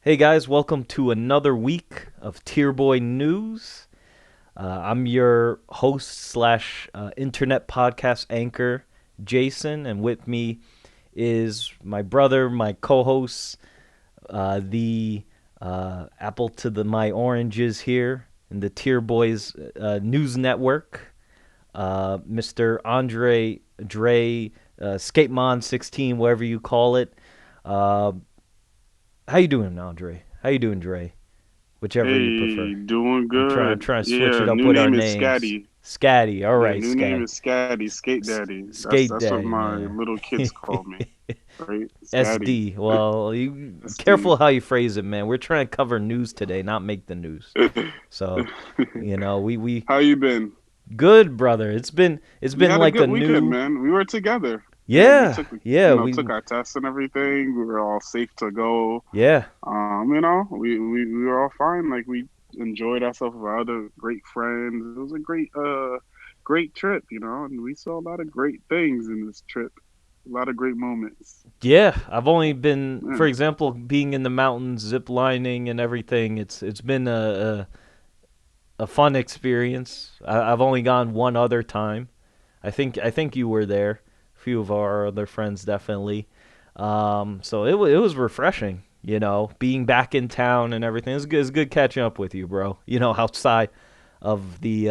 Hey guys, welcome to another week of Tier Boy News. I'm your host slash internet podcast anchor, Jason, and with me is my brother, my co-host, the apple to my oranges here in the Tier Boys News Network, Mr. Andre Dre, Skatemon 16, whatever you call it. Uh, how you doing, Andre? How you doing, Dre? Whichever you prefer. Hey, doing I'm good. trying to switch Yeah, it up new with our name is names. Scatty. Scatty. All Yeah, right, new name Scatty. is Scatty, Skate Daddy. That's Skate that's what Daddy, my man. little kids call me, right? Scatty. SD. Well, you SD. careful how you phrase it, man. We're trying to cover news today, not make the news. So, we How you been? good, brother. It's We been had a like a good weekend, new. man. We were together, and we Yeah. took Yeah, took our tests and everything. We were all safe to go. yeah. We were all fine. Like we enjoyed ourselves with our other great friends. It was a great trip, and we saw a lot of great things in this trip. A lot of great moments. Yeah, I've only been, for Yeah. example, being in the mountains, zip lining and everything. It's been a fun experience. I've only gone one other time. I think you were there. A few of our other friends definitely. So it was refreshing. Being back in town and everything. It's good catching up with you, bro. Outside of the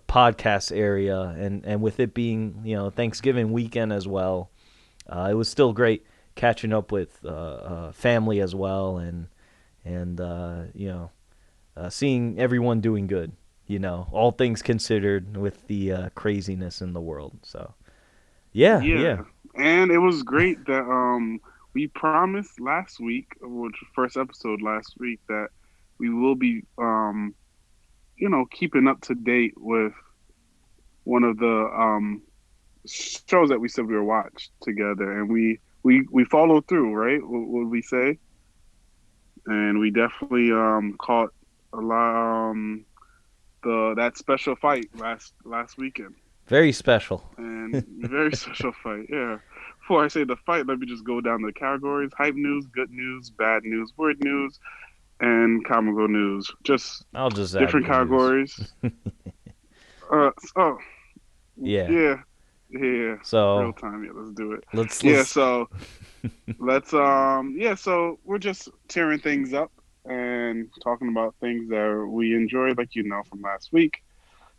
podcast area and with it being Thanksgiving weekend as well. It was still great catching up with family as well and seeing everyone doing good. All things considered with the craziness in the world. So yeah, Yeah. yeah, And it was great that we promised last week, which was first episode last week, that we will be keeping up to date with one of the shows that we said we were watched together, and we followed through, right? What we say, and we definitely caught a lot the that special fight last weekend, very special. and very special fight. Yeah. Before I say the fight, let me just go down the categories: hype news, good news, bad news, weird news, and comical news. Just I'll just add different good news. categories. Oh, Yeah. yeah, yeah, real So time. Yeah, let's do it. Yeah, let's so so we're just tearing things up and talking about things that we enjoyed, like from last week.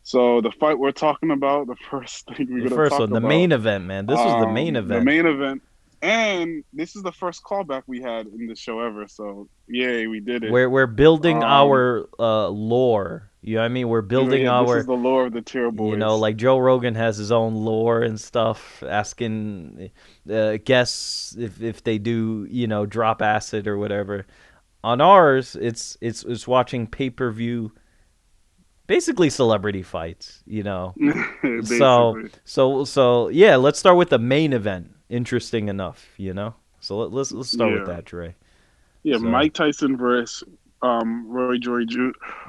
So the fight we're talking about, the first thing we're the gonna first talk one, the about, main event, man. This was the main the event. main event, and this is the first callback we had in the show ever. So yay, we did it. We're building Um, our lore. You know what I mean? We're building yeah, this is our the lore of the Tier Boys. like Joe Rogan has his own lore and stuff, asking guests if they do drop acid or whatever. On ours, it's watching pay per view, basically celebrity fights. So Basically. so yeah, let's start with the main event. Interesting enough. So let's start with Yeah, that, Dre. yeah. So Mike Tyson versus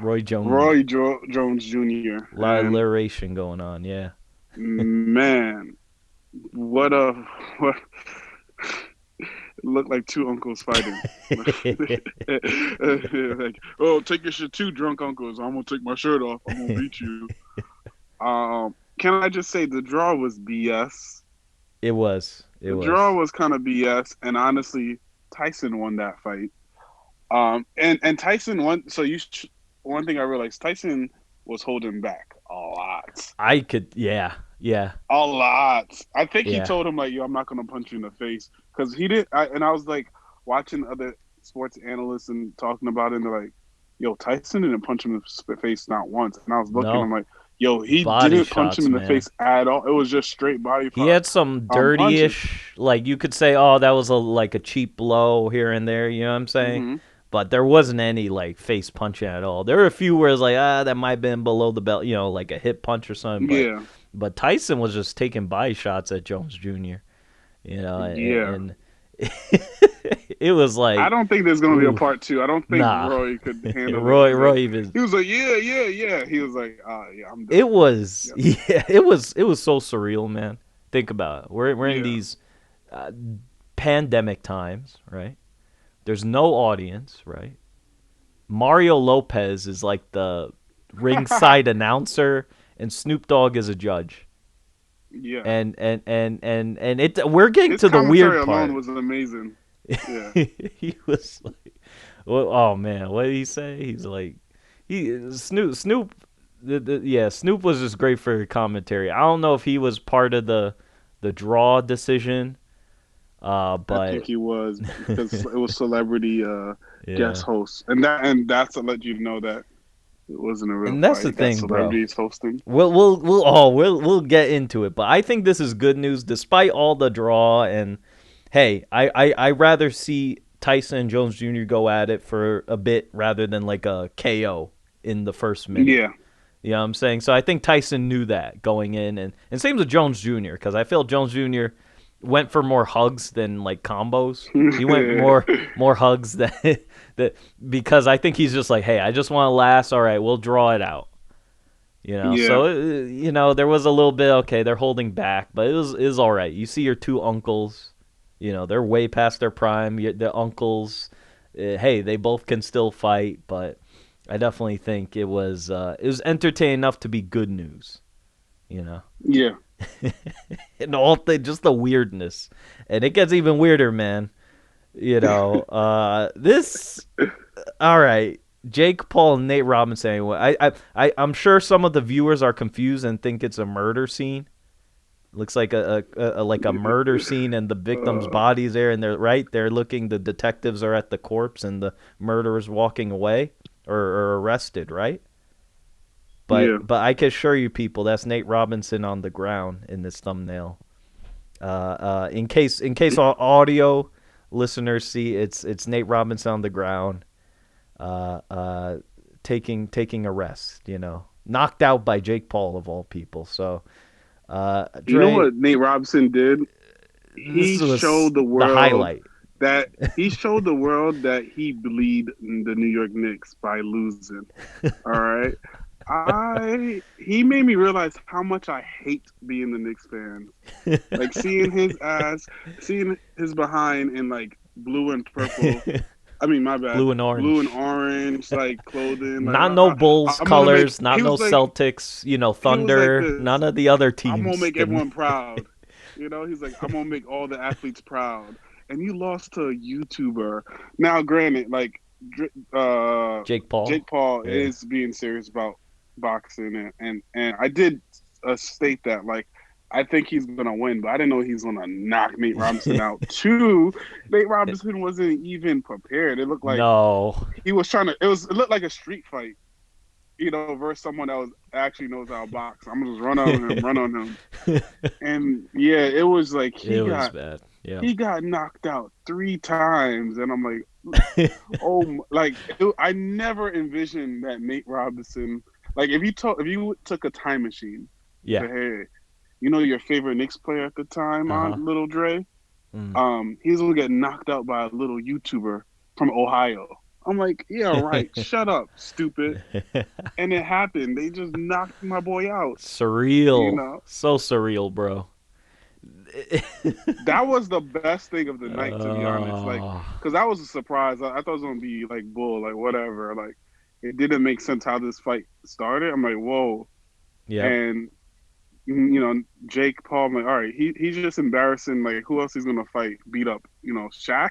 Roy Jones, Jones Jr. a lot of And alliteration going on. Yeah. man, what a what it looked like two uncles fighting. Like, oh, take your shit too, drunk uncles. I'm gonna take my shirt off. I'm gonna beat you. Can I just say the draw was BS? It was. It The draw was. was kind of BS, and honestly, Tyson won that fight. And Tyson won. So one thing I realized, Tyson was holding back a lot, I could. Yeah. Yeah. a lot. I think he Yeah. told him like, "Yo, I'm not gonna punch you in the face," because he did. And I was like watching other sports analysts and talking about it, and they're like, "Yo, Tyson didn't punch him in the face not once." And I was looking, I'm No. like, "Yo, he Body didn't punch him shots, in the man. face at all. It was just straight He had some punches." dirty-ish, like you could say, oh, that was like a cheap blow here and there. You know what I'm saying? Hmm. But there wasn't any like face punching at all. There were a few where it's like, that might have been below the belt, like a hip punch or something. But Yeah, but Tyson was just taking body shots at Jones Jr. yeah. And it was I like, don't think there's gonna be a ooh, part two. I don't think nah. Roy could handle it. Roy even He was like, yeah, yeah, yeah. He was like, yeah, I'm it done. was Yeah, yeah, it was so surreal, man. Think about it. We're in yeah, these uh, pandemic times, right? There's no audience, right? Mario Lopez is like the ringside announcer, and Snoop Dogg is a judge. Yeah. And it we're getting His to the commentary weird alone part. was amazing. Yeah. He was like, well, oh man, what did he say? He's like, Snoop, yeah, Snoop was just great for commentary. I don't know if he was part of the draw decision, I think but he was because it was celebrity guest yeah. hosts, and that's to let you know that it wasn't a real And that's fight. the It got thing, bro. celebrities hosting. We'll get into it, but I think this is good news despite all the draw. And hey, I rather see Tyson and Jones Jr. go at it for a bit rather than like a KO in the first minute. Yeah. You know what I'm saying? So I think Tyson knew that going in, and same with Jones Jr. because I feel Jones Jr. went for more hugs than like combos. He went more hugs than that because I think he's just like, hey, I just want to last. All right, we'll draw it out. Yeah. So there was a little bit okay. They're holding back, but it was all right. You see your two uncles, they're way past their prime. The uncles, hey, they both can still fight, but I definitely think it was entertaining enough to be good news. You know, Yeah. and just the weirdness, and it gets even weirder, man. This all right. Jake Paul and Nate Robinson. Anyway, I'm sure some of the viewers are confused and think it's a murder scene. Looks like a murder scene, and the victim's Uh, body's there, and they're right. They're looking. The detectives are at the corpse, and the murderer's walking away or arrested. Right. yeah. But I can assure you, people, that's Nate Robinson on the ground in this thumbnail. In case audio listeners see, it's Nate Robinson on the ground, uh, uh, taking a rest. Knocked out by Jake Paul of all people. So, You know Dre, what Nate Robinson did? this He was showed the the world highlight. that he bleed the New York Knicks by losing. All right. I He made me realize how much I hate being the Knicks fan. Like seeing his ass, seeing his behind in like blue and purple. I mean, my bad, Blue and blue and orange. orange like clothing. Like Not no Bulls I'm gonna make. colors, not He no was like Celtics, he was like Thunder, this. none of the other I'm gonna teams. make everyone proud. He's like, I'm gonna make all the athletes proud. And you lost to a YouTuber. Now, granted, like uh, Jake Paul. Jake Paul Yeah. is being serious about boxing, and I did state that like I think he's gonna win, but I didn't know he's gonna knock Nate Robinson out. Two, Nate Robinson wasn't even prepared. It looked like No. he was trying to. It looked like a street fight, versus someone that was actually knows how to box. I'm gonna just run on him, and yeah, it was like It was bad. Yeah. he got knocked out 3 times, and I'm like, oh, like I never envisioned that Nate Robinson, like if you took a time machine and Yeah. said, hey, your favorite Knicks player at the time Uh on huh. Little Dre, Mm. he's gonna get knocked out by a little YouTuber from Ohio. I'm like, yeah, right. Shut up, stupid. And it happened. They just knocked my boy out. You Surreal. know, So surreal, bro. that was the best thing of the night, to be honest. Like, uh, because that was a surprise. I thought it was gonna be like bull, like whatever. Like, it didn't make sense how this fight started. I'm like, whoa. yep. And Jake Paul. I'm like, all right, he's just embarrassing. Like, who else he's gonna fight? Beat up? Shaq?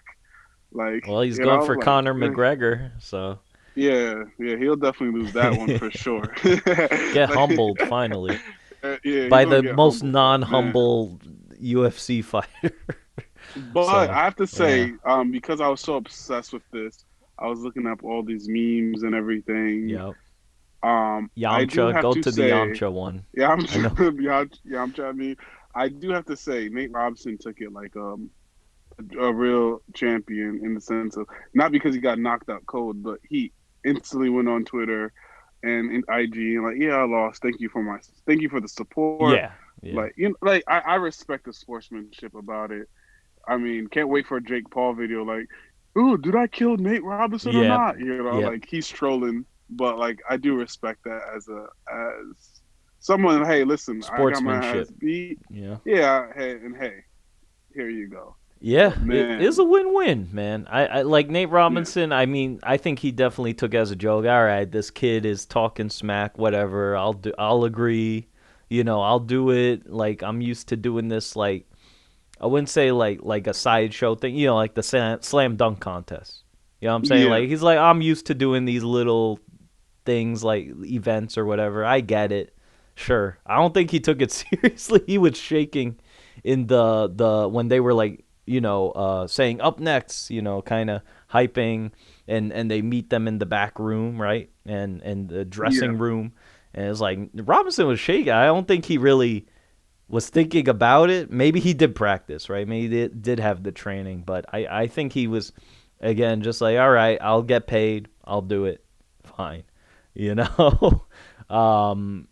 Like, Well, he's going for like, Conor McGregor, so yeah, he'll definitely lose that one for sure. get Like, humbled finally yeah, he's by gonna the get most humbled, but man. non-humble UFC fighter. But So I have to yeah, say, because I was so obsessed with this, I was looking up all these memes and everything. yep. I do Yamcha, have go to to the say, Yamcha one. yeah, I'm I know. yeah, I'm trying to. I do have to say, Nate Robinson took it like a real champion in the sense of not because he got knocked out cold, but he instantly went on Twitter and in IG and like, yeah, I lost. Thank you for the support. Yeah, yeah, Like I respect the sportsmanship about it. I mean, can't wait for a Jake Paul video. Like, ooh, did I kill Nate Robinson or yep, not? yep. Like he's trolling, but like I do respect that as someone. Hey, listen, I got my ass Sportsmanship. beat. Yeah. Yeah, hey, and hey, here you go. Yeah, But it is man, a win-win, man. I like Nate yeah, Robinson. I mean, I think he definitely took it as a joke. All right, this kid is talking smack. Whatever. I'll agree. I'll do it. Like I'm used to doing this. Like I wouldn't say like a sideshow thing. Like the slam dunk contest. You know what I'm saying? yeah, Like he's like I'm used to doing these little things like events or whatever. I get it. Sure. I don't think he took it seriously. He was shaking in the when they were like, saying up next, kind of hyping and they meet them in the back room, right? And the yeah, dressing room. And it's like Robinson was shaking. I don't think he really was thinking about it. Maybe he did practice, right? Maybe he did have the training, but I think he was again just like, all right, I'll get paid. I'll do it. Fine. You know? um,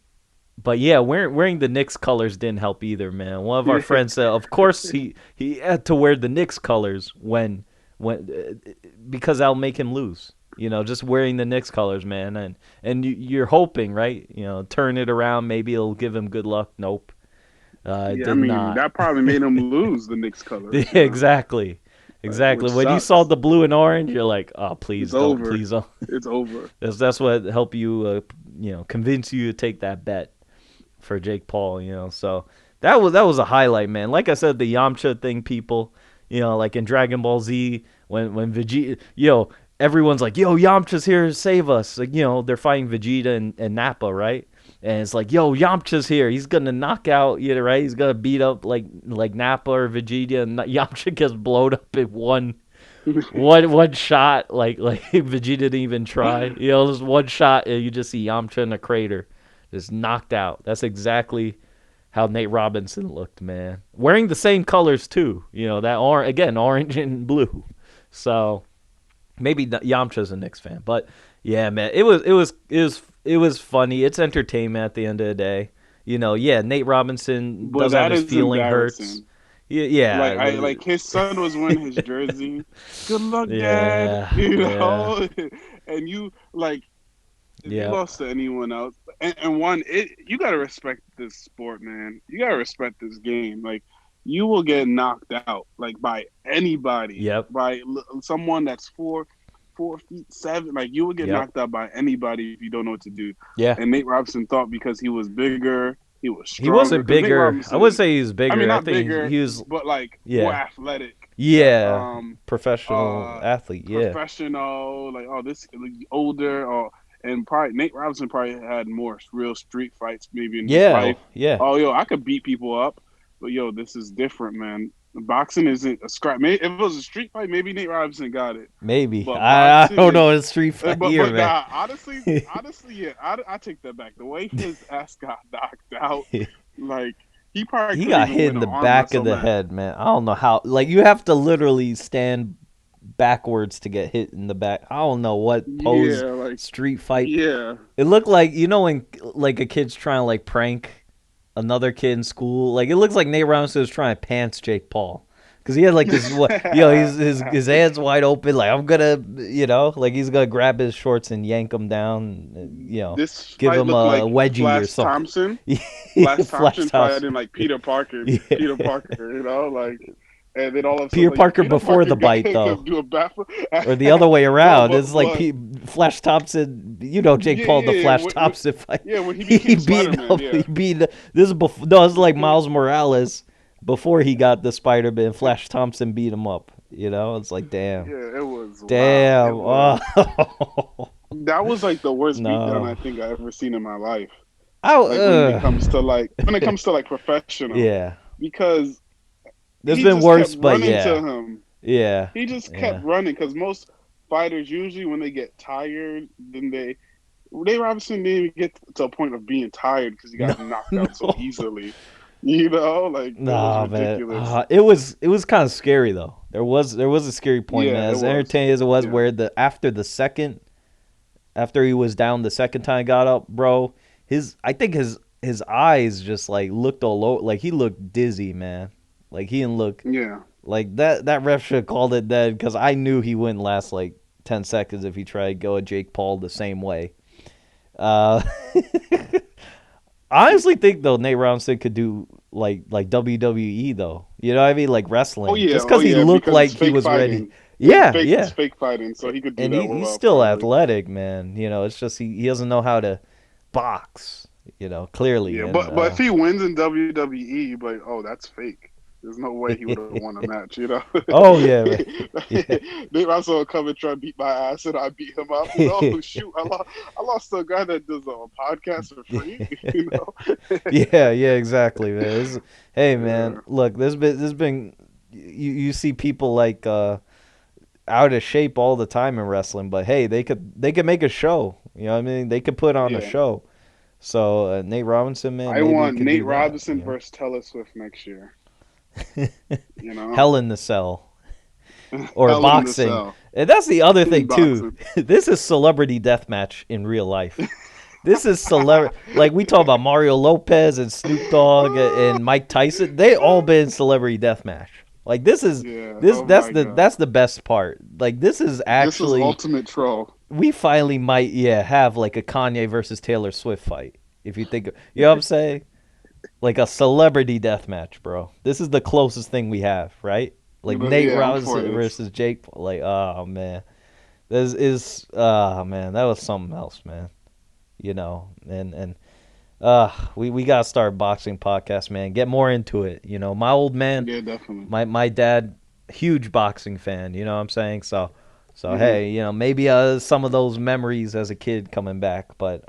but yeah, wearing the Knicks colors didn't help either, man. One of our yeah, friends said, of course he had to wear the Knicks colors when because I'll make him lose. Just wearing the Knicks colors, man, and you're hoping, right? Turn it around, maybe it'll give him good luck. Nope, it yeah. I did mean, not. that probably made him lose the Knicks colors, Exactly, like, exactly. which When you saw sucks. the blue and orange, you're like, oh, It's please don't, over. please don't. It's over. That's what help you, convince you to take that bet for Jake Paul. So that was a highlight, man. Like I said, the Yamcha thing, people, like in Dragon Ball Z, when Vegeta, everyone's like, yo, Yamcha's here to save us. Like, they're fighting Vegeta and Nappa, right? And it's like, yo, Yamcha's here. He's gonna knock out, right? He's gonna beat up like Nappa or Vegeta, and Yamcha gets blown up in one shot. Like Vegeta didn't even try. Just one shot, and you just see Yamcha in a crater, just knocked out. That's exactly how Nate Robinson looked, man. Wearing the same colors too. That orange and blue. So maybe Yamcha's a Knicks fan, but yeah, man, it was funny. It's entertainment at the end of the day. Yeah, Nate Robinson But does have that his is feeling hurts. embarrassing. Yeah, Like yeah, like his son was wearing his jersey. Good luck, Dad. yeah, yeah, And you like if you yeah, lost to anyone else, and one, you gotta respect this sport, man. You gotta respect this game. Like you will get knocked out like by anybody, yep, by someone that's 4 feet 7. Like you will get yep, knocked out by anybody if you don't know what to do. yeah. And Nate Robinson thought because he was bigger, he was He stronger. wasn't Because Nate bigger. I would Robinson, say he was I mean, bigger. I not think bigger, he was, but like more yeah, athletic. yeah, Um, professional uh, athlete. Yeah, Professional, like oh, this like, older, or and probably Nate Robinson probably had more real street fights maybe in his yeah, life. yeah. Oh, yo, I could beat people up, but yo, this is different, man. Boxing isn't a scrap. Maybe if it was a street fight, maybe Nate Robinson got it. Maybe But I boxing don't know. is, It's street fight here, but man. nah, honestly, yeah, I take that back. The way his ass got knocked out, like he probably He couldn't got even hit win in an the arm back of wrestle the match. head, man. I don't know how. Like you have to literally stand backwards to get hit in the back. I don't know what pose Yeah, like street fight. yeah. It looked like when like a kid's trying to like prank another kid in school. Like it looks like Nate Robinson was trying to pants Jake Paul because he had like this what his hands wide open. Like I'm gonna like he's gonna grab his shorts and yank him down. This Give fight him looked a like wedgie or Flash something. Thompson. Flash Flash Thompson toss. fighting like Peter Parker. Yeah. Peter Parker, like, and then all of a sudden, Peter like, yo, Parker Peter before Parker the bite could though. do a backflip. Or the other way No, around. It's like but Flash Thompson. Jake yeah, Paul the yeah, yeah. Flash Thompson fight. Yeah, when he He became beat Spider Man, up. He yeah. beat. This is before. No, this is like Miles Morales before he got the Spider Man. Flash Thompson beat him up. It's like damn, Yeah, it was wild. damn. It was Oh that was like the worst beatdown I no. think I ever seen in my life. Oh Like when it comes to like professional, yeah. because There's he been just kept worse, but running to yeah, him. yeah, He just kept yeah. running because most fighters usually when they get tired, then Ray Robinson didn't even get to a point of being tired because he No, got knocked out so no. easily. Like it was Nah, man. ridiculous. It was kind of scary though. There was a scary point, Yeah, man. it As was. entertaining as it was, Yeah, where after he was down the second time, got up, bro. I think his eyes just like looked all over, like he looked dizzy, man. Like he didn't look yeah. like that. That ref should have called it dead because I knew he wouldn't last like 10 seconds if he tried to go at Jake Paul the same way. Uh, I honestly think though Nate Robinson could do like WWE though. You know what I mean? Like wrestling. Just Oh because he yeah, looked because it's like he fake was ready. fighting. Yeah, It's yeah. fake fighting, so he could do And that he's well, still probably. athletic, man. You know, it's just he doesn't know how to box, clearly. Yeah, And but if he wins in WWE, you'd be like, oh, that's fake. There's no way he would have won a match, you know. oh, yeah, man. Yeah. Nate Russell would come and try to beat my ass, and I beat him up. You know, oh, shoot, I lost to a guy that does a podcast for free. You know. Yeah, yeah, exactly, man. Hey, man, Yeah, look, there's been you see people like out of shape all the time in wrestling, but hey, they could make a show. You know what I mean? They could put on a yeah. show. So Nate Robinson, man, I maybe he want could Nate do that. Robinson versus Taylor Swift next year. You know, Hell in the Cell or Hell in the boxing. Cell, And that's the other thing too. boxing. This is celebrity deathmatch in real life. This is celebrity. Like we talk about Mario Lopez and Snoop Dogg and Mike Tyson. They all been celebrity deathmatch. Like this is Yeah. this Oh my that's God. the best part. Like this is This is actually ultimate troll. we finally might have like a Kanye versus Taylor Swift fight. If you think, you know what I'm saying? Like a celebrity deathmatch, bro. This is the closest thing we have, right? You Like know, Nate yeah, I'm for Robinson this. versus Jake. Like, oh man, this is oh man, that was something else, man. And we gotta start a boxing podcast, man. Get more into it. My old man, Yeah, definitely. my dad, huge boxing fan. You know what I'm saying? So Hmm. hey, maybe some of those memories as a kid coming back. But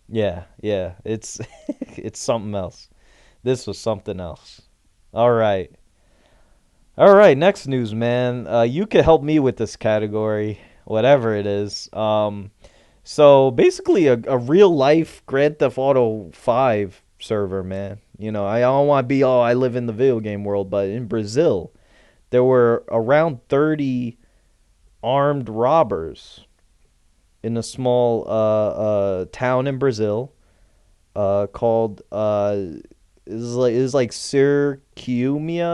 yeah, it's it's something else. This was something else. All right. All right, next news, man. You could help me with this category, whatever it is. So basically, a real life Grand Theft Auto 5 server, man. I don't want to be I live in the video game world, but in Brazil, there were around 30 armed robbers in a small town in Brazil called is like Circumia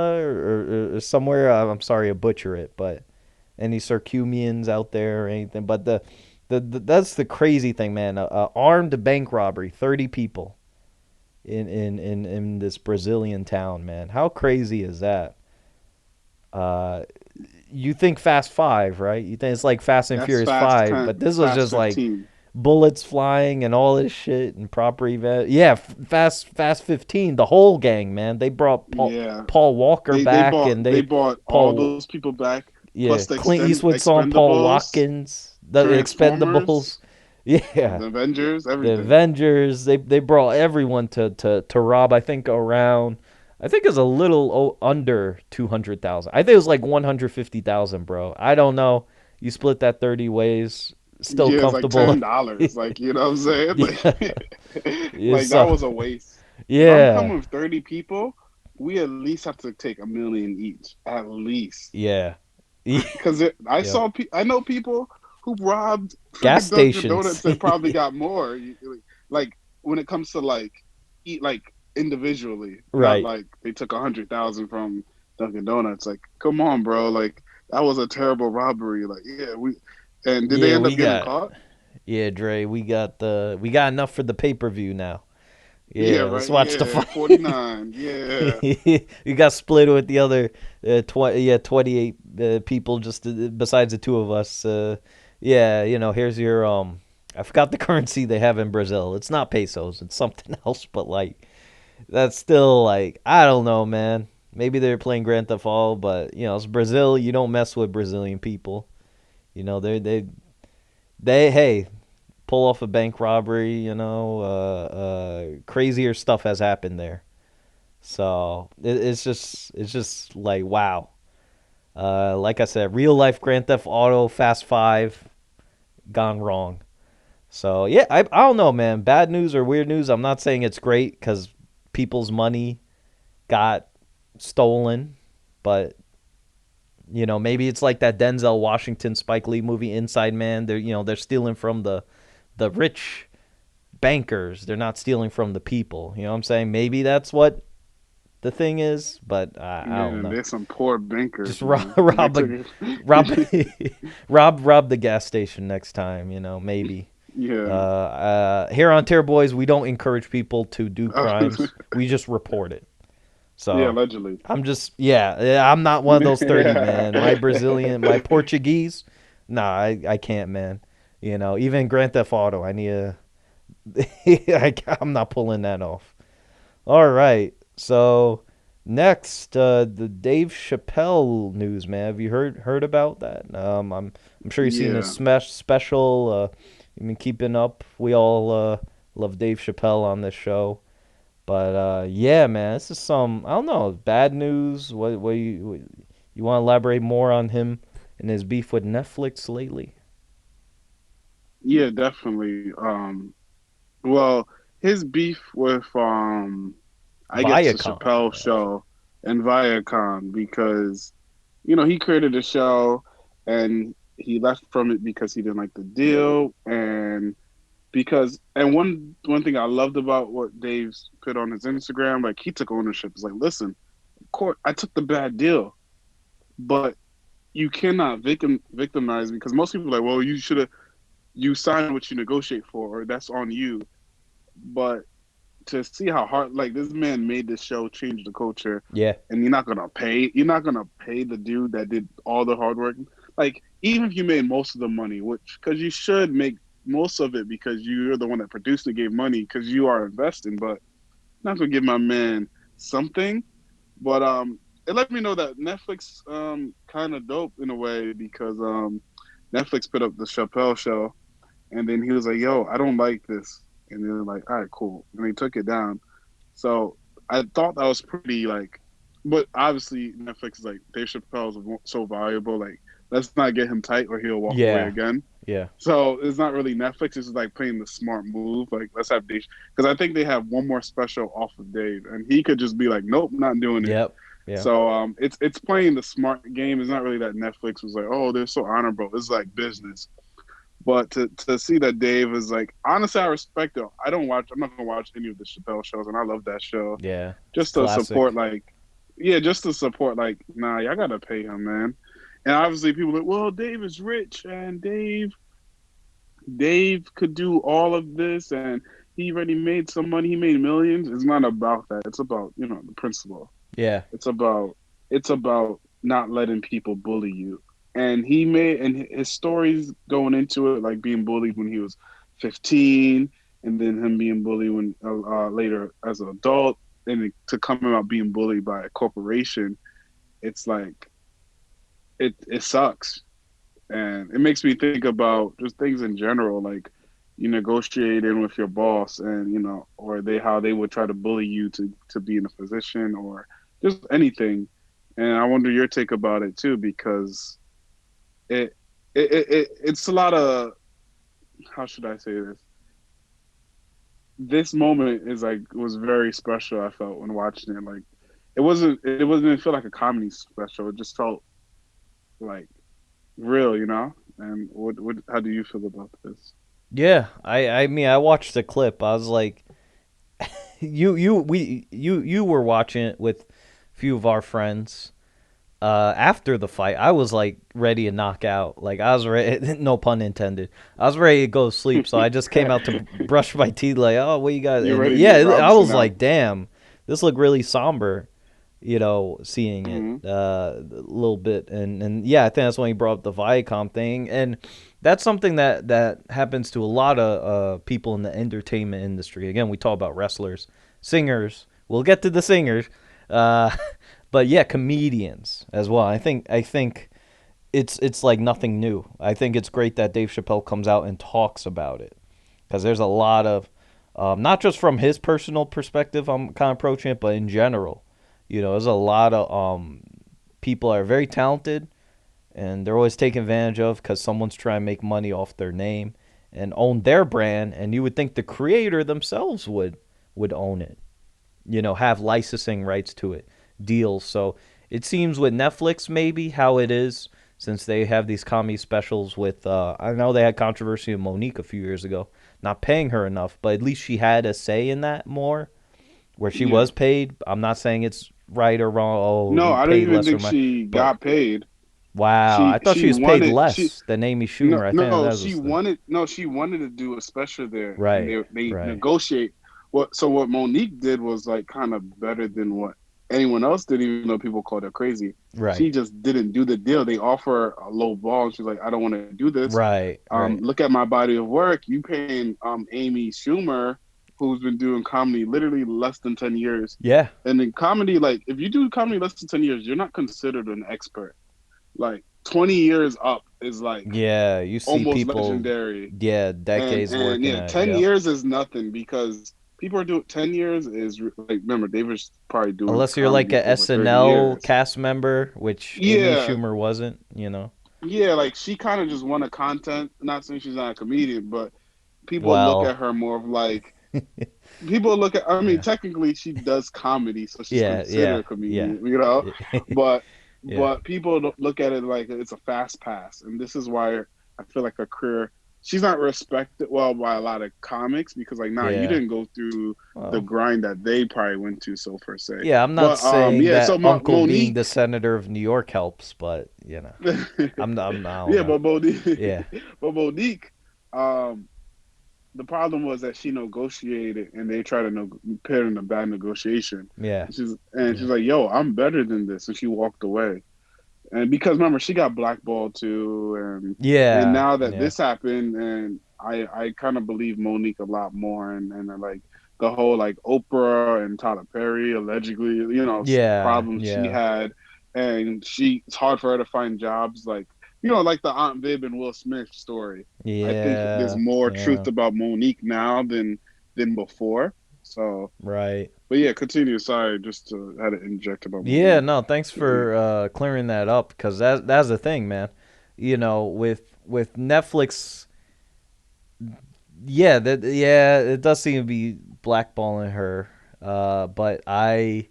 or somewhere. I'm sorry, I butcher it, but any Circumians out there or anything? But that's the crazy thing, man. Armed bank robbery, 30 people in this Brazilian town, man. How crazy is that? Uh, you think Fast Five, right? You think it's like Fast and That's Furious Fast Five, but 10, this was Fast just like 15. bullets flying and all this shit and proper event. Yeah, Fast 15, the whole gang, man. They brought Yeah. Paul Walker back and They they bought all Paul those people back, yeah, plus the Clint Eastwood song Paul Expendables, Watkins, the Transformers, Expendables. Yeah. the Avengers, The everything. Avengers, they brought everyone to rob. I think it was a little under 200,000. I think it was like 150,000, bro. I don't know. You split that 30 ways, still Yeah, it's like comfortable. $10. Like, you know what I'm saying? Like, Yeah. Yeah, like that so was a waste. If I'm yeah. coming with 30 people, we at least have to take 1 million each, at least. Yeah. Because Yep. I know people who robbed Gas freaking Dunkin' stations. Donuts and probably got more. Like when it comes to like eat like individually, not Right. like they took 100,000 from Dunkin' Donuts. Like, come on, bro. Like that was a terrible robbery. Like, yeah, we and did they Yeah, end we up getting got caught? yeah, Dre, we got enough for the pay-per-view now. Yeah, Yeah, let's right. watch the Yeah, fight. 49. Yeah, You got split with the other 28 people just besides the two of us. Yeah, here's your I forgot the currency they have in Brazil. It's not pesos, it's something else, but like that's still like I don't know, man. Maybe they're playing Grand Theft Auto, but it's Brazil. You don't mess with Brazilian people. They hey, pull off a bank robbery. Crazier stuff has happened there. So it's just like wow. Like I said, real life Grand Theft Auto Fast Five gone wrong. So yeah, I don't know, man. Bad news or weird news. I'm not saying it's great because people's money got stolen, but maybe it's like that Denzel Washington Spike Lee movie Inside Man. They're stealing from the rich bankers. They're not stealing from the people. You know what I'm saying? Maybe that's what the thing is, but I yeah. don't know. There's some poor bankers, Just rob man. They rob took a rob it. rob the gas station next time. Maybe. Yeah. Here on Tier Boys, we don't encourage people to do crimes. We just report it. Yeah, So allegedly. I'm just yeah, I'm not one of those 30, man. My Brazilian, my Portuguese, nah, I can't, man. Even Grand Theft Auto, I need a I'm not pulling that off. All right. So next, the Dave Chappelle news, man. Have you heard about that? I'm sure you've seen the Yeah, smash special. You've been keeping up. We all love Dave Chappelle on this show. But yeah, man, this is some I don't know bad news. You want to elaborate more on him and his beef with Netflix lately? yeah, definitely. Well, his beef with I guess the Viacom, Chappelle actually. show and Viacom because he created a show and he left from it because he didn't like the deal and one thing I loved about what Dave's put on his Instagram, like he took ownership. It's like, listen, of course I took the bad deal, but you cannot victimize me because most people are like, well, you signed what you negotiate for, or that's on you. But to see how hard, like this man made this show change the culture, Yeah. and you're not gonna pay the dude that did all the hard work. Like even if you made most of the money, which because you should make most of it because you're the one that produced it, gave money because you are investing, but not gonna give my man something. But it let me know that Netflix kind of dope in a way because Netflix put up the Chappelle show, and then he was like, "Yo, I don't like this," and they're like, "All right, cool," and they took it down. So I thought that was pretty like, but obviously Netflix is like Dave Chappelle's so valuable. Like, let's not get him tight or he'll walk away Yeah. again. Yeah. So it's not really Netflix. It's like playing the smart move. Like, let's have Dave because I think they have one more special off of Dave, and he could just be like, "Nope, not doing it." Yep. Yeah. So it's playing the smart game. It's not really that Netflix was like, "Oh, they're so honorable." It's like business. But to see that Dave is like, honestly, I respect it. I don't watch. I'm not gonna watch any of the Chappelle shows, and I love that show. Yeah. It's Just to support, classic. like, yeah, just to support, like, nah, y'all gotta pay him, man. And obviously, people are like, well, Dave is rich, and Dave could do all of this, and he already made some money. He made millions. It's not about that. It's about the principle. Yeah. It's about it's about not letting people bully you. And he made and his stories going into it, like being bullied when he was 15, and then him being bullied when later as an adult, and to coming out being bullied by a corporation. It's like it sucks, and it makes me think about just things in general, like you negotiating with your boss, and or they how they would try to bully you to be in a position or just anything. And I wonder your take about it too, because it it's a lot of, how should I say this? This moment is like was very special. I felt when watching it, like it didn't feel like a comedy special. It just felt like real, And what how do you feel about this? Yeah. I mean, I watched the clip. I was like, you were watching it with a few of our friends. After the fight, I was like ready to knock out. Like I was ready, no pun intended. I was ready to go to sleep. So I just came out to brush my teeth. Like, oh, what you got? You're And ready to yeah, I Robinson was out. like, damn, this looked really somber. Seeing it Hmm. a little bit, and yeah, I think that's when he brought up the Viacom thing, and that's something that happens to a lot of people in the entertainment industry. Again, we talk about wrestlers, singers. We'll get to the singers, uh, but yeah, comedians as well. I think it's like nothing new. I think it's great that Dave Chappelle comes out and talks about it because there's a lot of not just from his personal perspective, I'm kind of approaching it, but in general, there's a lot of people are very talented and they're always taken advantage of because someone's trying to make money off their name and own their brand, and you would think the creator themselves would own it, have licensing rights to it, deals. So it seems with Netflix maybe how it is since they have these comedy specials with I know they had controversy with Monique a few years ago not paying her enough, but at least she had a say in that more where she Yeah. was paid. I'm not saying it's right or wrong. Oh, No, he I don't paid even less or think more, she but got paid. wow, I She thought she she was paid wanted she less than Amy no Schumer. I think no that she was the wanted no she wanted to do a special there, and right, they right. negotiate what. So what Monique did was like kind of better than what. anyone else didn't even know people called her crazy. She Right. just didn't do the deal. They offer a low ball, and she's like, I don't want to do this. Right. Right. Look at my body of work. You paying Amy Schumer, who's been doing comedy literally less than 10 years. Yeah. And in comedy, like if you do comedy less than 10 years, you're not considered an expert. Like 20 years up is like Yeah. You see almost people, legendary. yeah, And decades and working yeah, at it. 10 Yep. years is nothing because people are doing 10 years is like remember David's probably doing Unless you're like comedy a over 30 SNL years. cast member, which Amy Yeah, Schumer wasn't. yeah, like she kind of just won a content. Not saying she's not a comedian, but people look Well, at her more of like people look at. I mean, yeah. technically she does comedy, so she's Yeah. considered Yeah. a Yeah. comedian, you know. But Yeah. people don't look at it like it's a fast pass, and this is why I feel like her career. She's not respected well by a lot of comics because like, nah, you Yeah. didn't go through the Well, grind that they probably went to, so per se. yeah, I'm not But saying yeah. that So Uncle being the Monique. senator of New York helps, but I don't Yeah, know. but Monique, Yeah. but Monique, um, the problem was that she negotiated, and they tried to put her in a bad negotiation. Yeah. And she's Yeah. like, "Yo, I'm better than this," and she walked away. And because remember, she got blackballed too, and Yeah. now that Yeah. this happened, and I kind of believe Monique a lot more, and like the whole like Oprah and Tyler Perry allegedly, Yeah. problems she Yeah. had, and it's hard for her to find jobs, like like the Aunt Viv and Will Smith story. I think there's Yeah. more truth Yeah. about Monique now than before. So, Right. but yeah, continue. Sorry, just to had to inject about Yeah, Monique. no, thanks for clearing that up because that's the thing, man. With Netflix, yeah, it does seem to be blackballing her. But I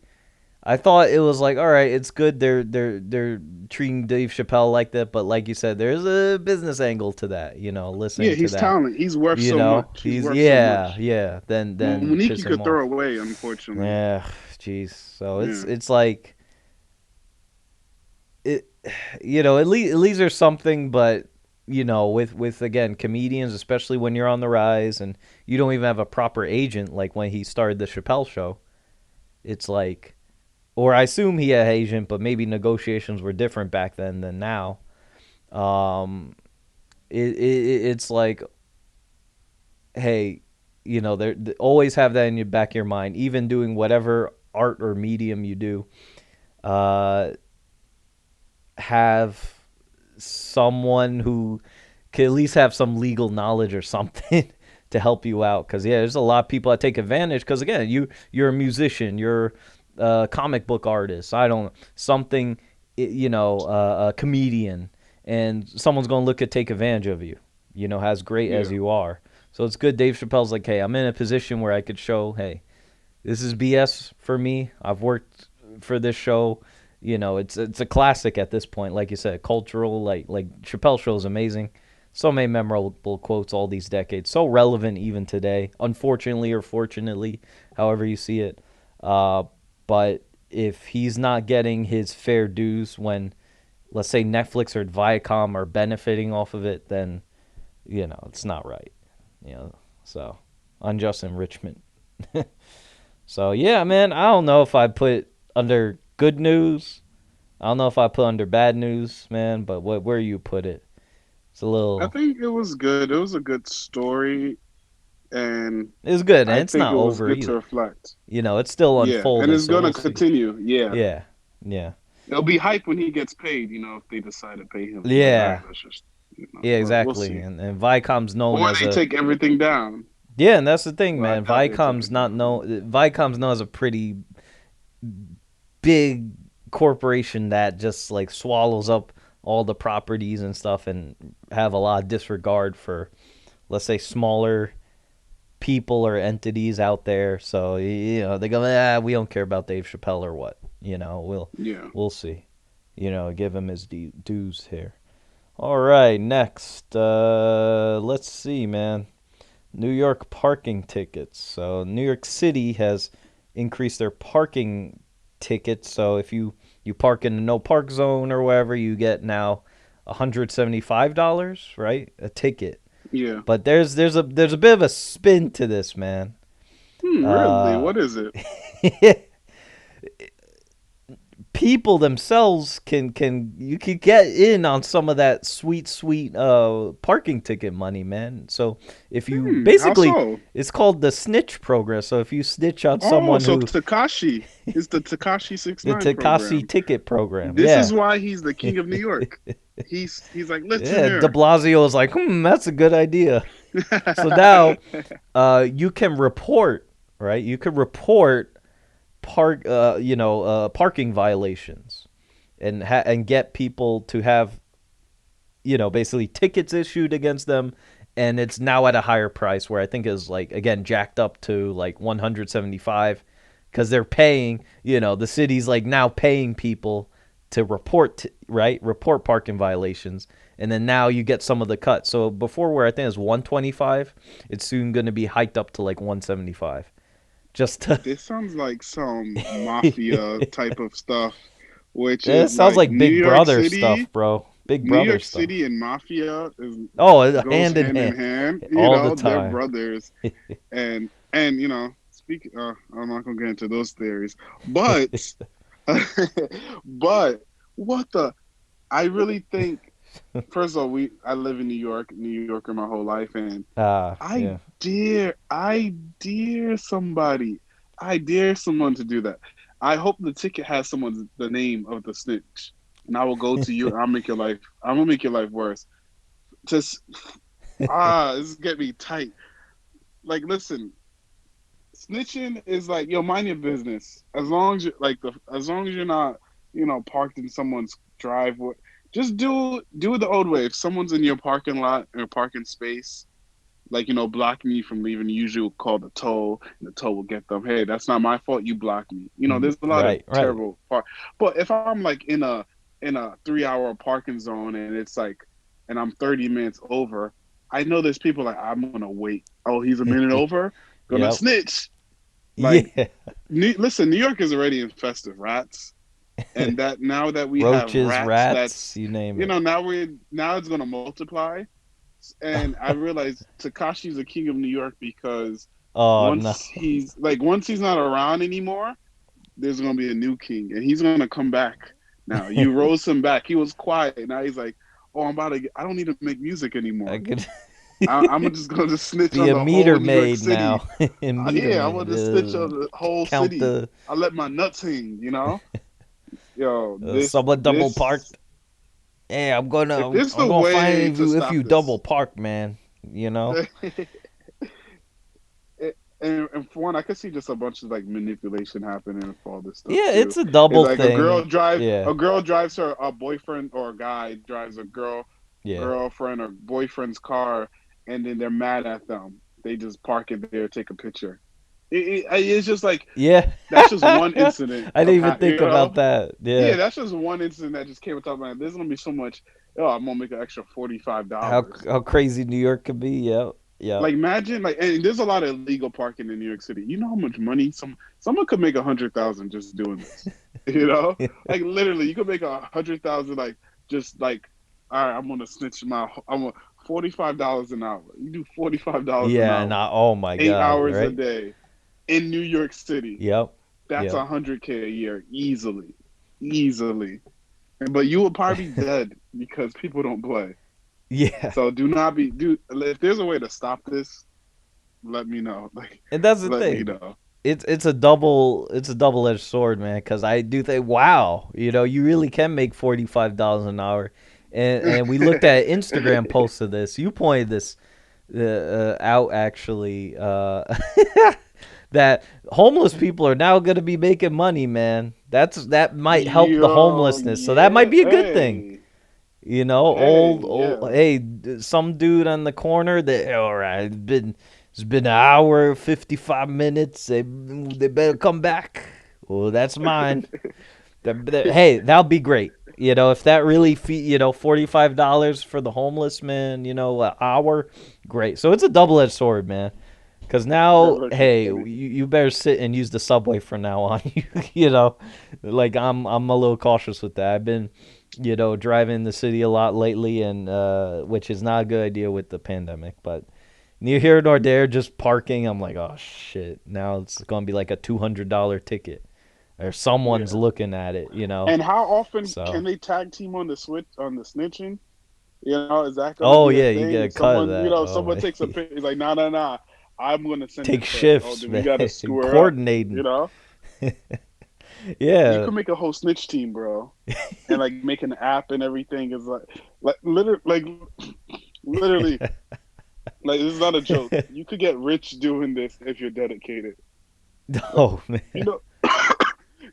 thought it was like, all right, it's good they're treating Dave Chappelle like that, but like you said, there's a business angle to that, Yeah, listening to he's that. talent. He's worth so much. He's He's worth so yeah, much. yeah, then Monique, piss you him could throw off. away, unfortunately. Yeah, jeez. So it's Yeah. it's like it at least there's something, but with again comedians, especially when you're on the rise and you don't even have a proper agent, like when he started the Chappelle show, it's like, or I assume he had agent, but maybe negotiations were different back then than now. um it's like, hey, they always have that in your back of your mind, even doing whatever art or medium you do. uh have someone who can at least have some legal knowledge or something to help you out. Because yeah, there's a lot of people that take advantage. Because again, you're a musician, you're a comic book artist. I don't something, a comedian, and someone's gonna look at take advantage of you. As great as Yeah. you are. So it's good. Dave Chappelle's like, hey, I'm in a position where I could show, hey, this is BS for me. I've worked for this show. It's a classic at this point. Like you said, cultural. Like Chappelle Show is amazing. So many memorable quotes all these decades. So relevant even today. Unfortunately or fortunately, however you see it. Uh, but if he's not getting his fair dues when, let's say, Netflix or Viacom are benefiting off of it, then it's not right. So unjust enrichment. So yeah, man, I don't know if I put under good news. I don't know if I put under bad news, man. But where you put it, it's a I little. think it was good. It was a good story, and It's good, and I it's think not it was over good to either. reflect. It's still Yeah, and unfolding, it's so gonna we'll see. continue. Yeah, Yeah, yeah, it'll be hype when he gets paid. If they decide to pay him. Like, all right, yeah, let's just, yeah, but we'll exactly. see. And Viacom's known Or as they a take everything down. yeah, and that's the thing, But I man. doubt they take it down. Viacom's known as a pretty big corporation that just like swallows up all the properties and stuff and have a lot of disregard for, let's say, smaller people or entities out there. So they go, we don't care about Dave Chappelle or what. Yeah. We'll see. Give him his dues here. All right, next, let's see, man. New York parking tickets. So New York City has increased their parking tickets. So if you park in a no park zone or wherever, you get now $175, right? A ticket. Yeah. But there's a bit of a spin to this, man. Really? Uh, What is it? people themselves can you could get in on some of that sweet parking ticket money, man. So if you How basically, so? it's called the snitch program. So if you snitch on Oh, someone so who, Takashi is the Takashi six the nine Takashi program. ticket program, This yeah. is why he's the king of New York. He's like, listen Yeah, De here. Blasio is like, that's a good idea. So now, you can report, right? You can report parking violations, and get people to have, basically tickets issued against them, and it's now at a higher price where I think is like again jacked up to like 175, because they're paying, the city's like now paying people to report parking violations, and then now you get some of the cut. So before, where I think it's 125, it's soon going to be hiked up to like 175, just to This sounds like some mafia type of stuff, which it is sounds like like Big Brother stuff, bro. Big New Brother York stuff. City and mafia Oh, goes hand in hand in hand hand. all the They're time. brothers, and speak. I'm not gonna get into those theories, but but what the? I really think. First of all, I live in New Yorker my whole life, and Yeah. I dare somebody, I dare someone to do that. I hope the ticket has the name of the snitch, and I will go to you. And I'm gonna make your life worse. Just this is getting me tight. Like, listen, snitching is like, yo, mind your business. As long as as long as you're not, parked in someone's driveway, just do the old way. If someone's in your parking lot or parking space, like, blocking you from leaving, you usually will call the toll, and the toll will get them. Hey, that's not my fault. You blocked me. There's a lot of Right. terrible part. But if I'm like in a 3 hour parking zone, and it's like, and I'm 30 minutes over, I know there's people like, I'm gonna wait. Oh, he's a minute over, gonna Yep. snitch. Like, Yeah. listen, New York is already infested with rats, and that now that we have Roaches, rats, rats, you name it. now it's gonna multiply. And I realized Takashi's a king of New York because Oh no. once he's not around anymore, there's gonna be a new king, and he's gonna come back. Now you rose him back. He was quiet. Now he's like, oh, I don't need to make music I anymore. could I'm just gonna snitch be on a the whole meter New York maid City. now. A meter Yeah, I'm maid. gonna snitch on the whole Count city. the I let my nuts hang. Yo, someone double this. parked. Hey, I'm gonna If there's I'm the gonna way find to you if stop you double this. park, man. You know. And for one, I could see just a bunch of like manipulation happening for all this stuff Yeah, too. it's a It's double like thing. Yeah. a girl drives her a boyfriend, or a guy drives a Yeah. girlfriend or boyfriend's car, and then they're mad at them. They just park it there, take a picture. It's just like, Yeah. that's just one I incident didn't of even think about that. yeah, Yeah. that's just one incident that just came up top of my head. There's gonna be so much. Oh, I'm gonna make an extra How $45. how crazy New York could be. Yep. Yep. Like, imagine, like, and there's a lot of illegal parking in New York City. You know how much money someone could make 100,000 just doing this. Like, literally, you could make 100,000, like, just like, all right, I'm gonna snitch I'm gonna $45 an hour. You do $45 an Yeah, and hour, oh my 8 god, hours a right? day in New York City. Yep. That's Yep. 100K a year, easily, easily. But you will probably be dead because people don't play. Yeah. So do not be do. If there's a way to stop this, let me know. Like, And that's the let me thing. know. It's a double edged sword, man. Because I do think, wow, you really can make $45 an hour, and we looked at Instagram posts of this. You pointed this out actually, that homeless people are now going to be making money, man. That might help the Yo, homelessness, so that might yeah, be a good thing. hey, Old. yeah. Hey, some dude on the corner. That all right. It's been an hour, 55 minutes. They better come back. Well, that's mine. Hey, that'll be great. If that really $45 for the homeless man. An hour, great. So it's a double-edged sword, man. Because now, That's actually hey, funny. you better sit and use the subway from now on. Like I'm a little cautious with that. I've been, driving the city a lot lately, and which is not a good idea with the pandemic. But near here nor there, just parking, I'm like, oh shit. Now it's gonna be like a $200 ticket. or someone's Yeah. looking at it, you know. And how often So, can they tag team on the switch on the snitching? You know, is that going to oh be a yeah, you get thing? a cut of Someone, that. Oh someone my, takes a pic. He's like, nah, nah, nah. I'm going to send take it first. Oh, shifts, then we man, got to square up. You coordinating. know, you Yeah, could make a whole snitch team, bro, and like make an app and everything. Is like literally, like this is not a joke. You could get rich doing this if you're dedicated. Like, oh man, you know,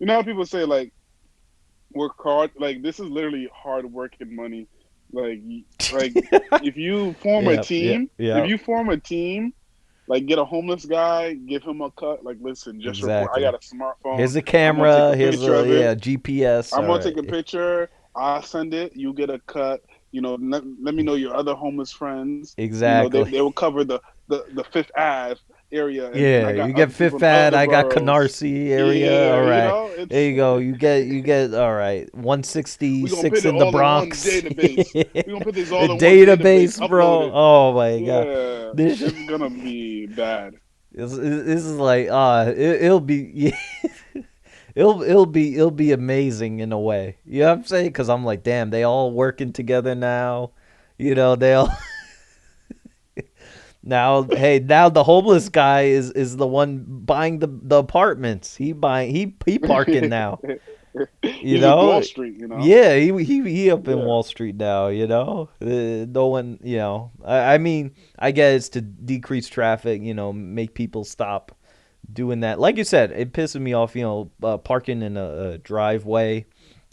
you know how people say like work hard. Like this is literally hard work and money. Like like if you form a yep, yep, team, if yep, you form a team, like get a homeless guy, give him a cut. Like listen, just report. I exactly. got a smartphone. Here's a I'm gonna take camera. a Here's picture a of it. yeah GPS. I'm All gonna take a right, picture. I'll send it. You get a cut. Let me know your other homeless friends. exactly. They will cover the Fifth Ave area, and Yeah, I got you get other people Fifth in Ave. other I got boroughs. Canarsie area. Yeah, All right, there it's you go. You get all right. we're gonna put 166 it in the all in one Bronx. database. We're gonna put this A all in one database, database, upload bro. it. Oh my god, Yeah, this it's gonna be bad. this is like it'll be it'll be amazing in a way. You know what I'm saying? Because I'm like, damn, they all working together now. You know, they all now. Hey, now the homeless guy is the one buying the apartments. He parking now. You He's in Wall know, Street, yeah, he up in Yeah. Wall Street now. You know, no one. You know, I mean, I guess to decrease traffic. You know, make people stop doing that. Like you said, it pisses me off. You know, parking in a driveway,